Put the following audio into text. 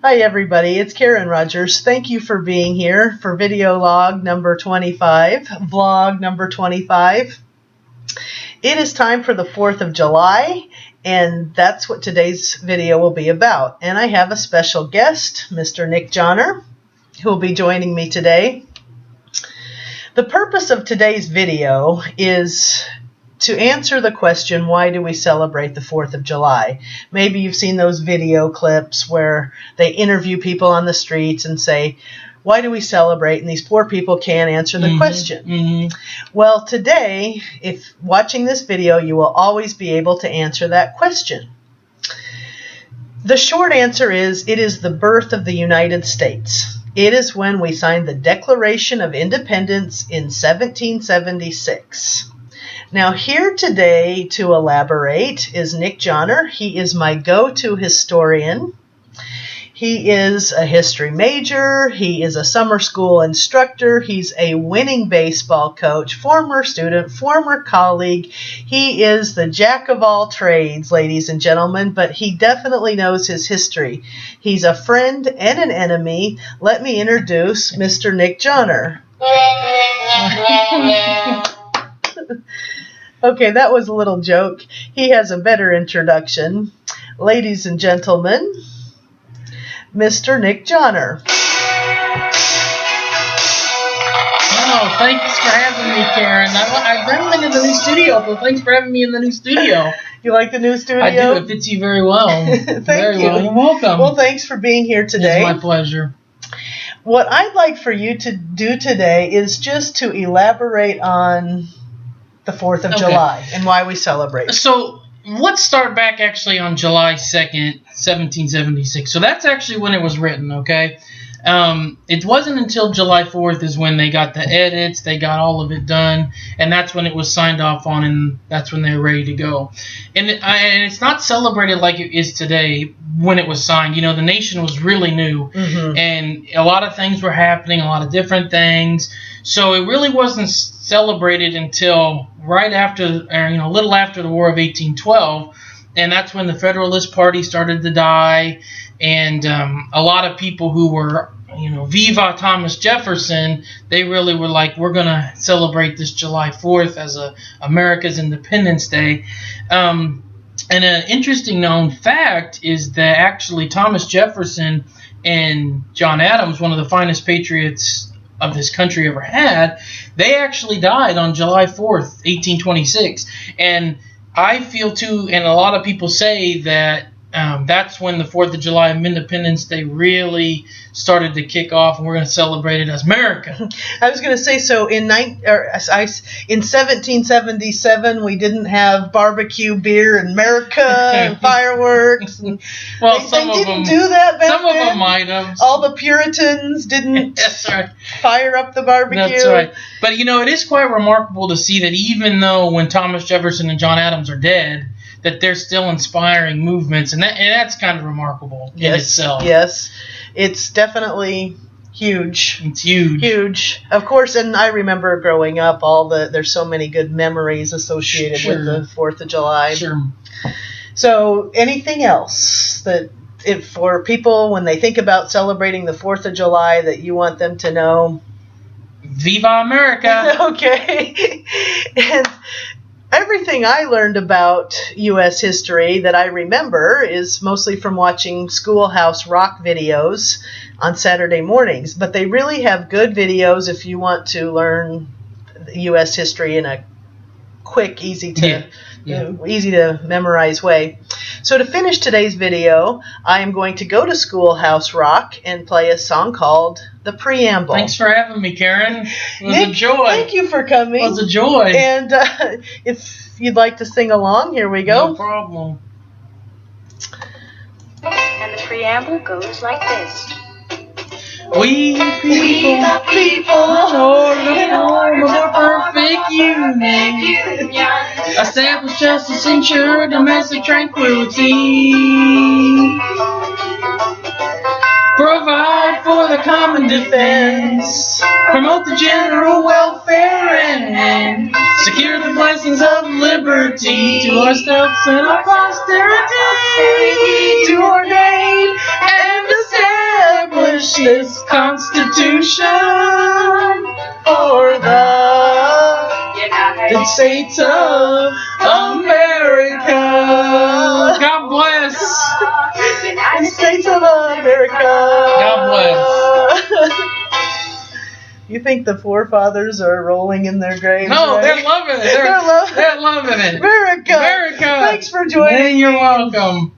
Hi everybody, it's Karen Rogers. Thank you for being here for video log number 25, vlog number 25. It is time for the 4th of July, and that's what today's video will be about. And I have a special guest, Mr. Nick Jahner, who will be joining me today. The purpose of today's video is to answer the question, why do we celebrate the 4th of July? Maybe you've seen those video clips where they interview people on the streets and say, why do we celebrate? And these poor people can't answer the question. Well, today, if watching this video, you will always be able to answer that question. The short answer is, it is the birth of the United States. It is when we signed the Declaration of Independence in 1776. Now, here today to elaborate is Nick Jahner. He is my go-to historian. He is a history major. He is a summer school instructor. He's a winning baseball coach, former student, former colleague. He is the jack of all trades, ladies and gentlemen, but he definitely knows his history. He's a friend and an enemy. Let me introduce Mr. Nick Jahner. Okay, that was a little joke. He has a better introduction. Ladies and gentlemen, Mr. Nick Jahner. Oh, thanks for having me, Karen. I've never been in the new studio, but thanks for having me in the new studio. You like the new studio? I do. It fits you very well. Thank you. Well. You're welcome. Well, thanks for being here today. It's my pleasure. What I'd like for you to do today is just to elaborate on the 4th of July and why we celebrate. So let's start back actually on July 2nd, 1776. So that's actually when it was written, okay? It wasn't until July 4th is when they got the edits, they got all of it done, and that's when it was signed off on, and that's when they were ready to go. And it's not celebrated like it is today when it was signed. You know, the nation was really new, and a lot of things were happening, a lot of different things. So it really wasn't celebrated until right after, or, a little after the War of 1812, and that's when the Federalist Party started to die, and a lot of people who were, Viva Thomas Jefferson, they really were like, we're going to celebrate this July 4th as America's Independence Day. And an interesting known fact is that actually Thomas Jefferson and John Adams, one of the finest patriots of this country ever had, they actually died on July 4th, 1826. And I feel too, and a lot of people say that that's when the 4th of July of Independence Day really started to kick off, and we're going to celebrate it as America. I was going to say, so in 1777, we didn't have barbecue beer in America and fireworks. And well, they didn't do that back then. Some of them might have. All the Puritans didn't That's right. fire up the barbecue. That's right. But, it is quite remarkable to see that even though when Thomas Jefferson and John Adams are dead, that they're still inspiring movements, and that's kind of remarkable in itself. Yes, it's definitely huge. It's huge. Huge. Of course, and I remember growing up, there's so many good memories associated with the 4th of July. Sure. So, anything else that for people, when they think about celebrating the 4th of July, that you want them to know? Viva America! Okay. And everything I learned about U.S. history that I remember is mostly from watching Schoolhouse Rock videos on Saturday mornings. But they really have good videos if you want to learn U.S. history in a quick, easy to memorize way. So to finish today's video, I am going to go to Schoolhouse Rock and play a song called The Preamble. Thanks for having me, Karen. It was Nick, a joy. Thank you for coming. It was a joy. And if you'd like to sing along, here we go. No problem. And the preamble goes like this. We the people, in order of a perfect union, establish justice, ensure domestic tranquility, provide for the common defense, promote the general welfare, and secure the blessings of liberty to ourselves and our posterity, to ordain and to stand. this Constitution For the United States of America. God bless. United States of America. God bless. You think the forefathers are rolling in their graves? No, right? they're loving it. They're loving it. America. America. Thanks for joining. You're welcome.